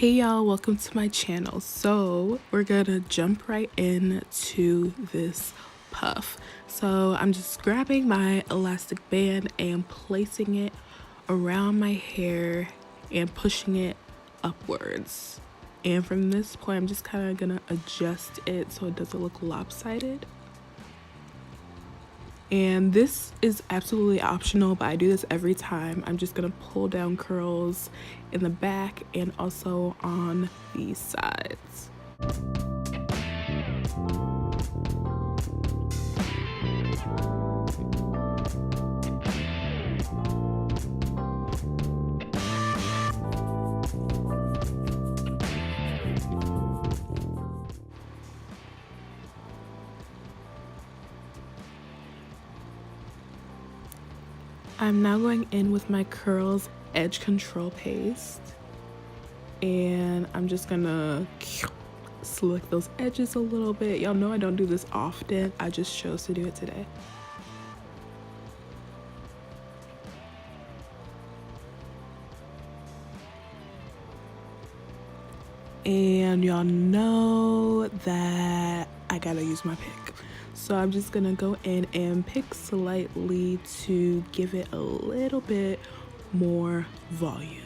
Hey y'all, welcome to my channel. So we're gonna jump right into this puff. So I'm just grabbing my elastic band and placing it around my hair and pushing it upwards. And from this point, I'm just kind of gonna adjust it so it doesn't look lopsided. And this is absolutely optional, but I do this every time. I'm just gonna pull down curls in the back and also on the sides. I'm now going in with my curls edge control paste, and I'm just gonna slick those edges a little bit. Y'all know I don't do this often, I just chose to do it today. And y'all know that I gotta use my pick. So I'm just gonna go in and pick slightly to give it a little bit more volume.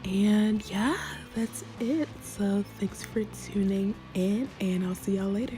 And yeah, that's it. So thanks for tuning in, and I'll see y'all later.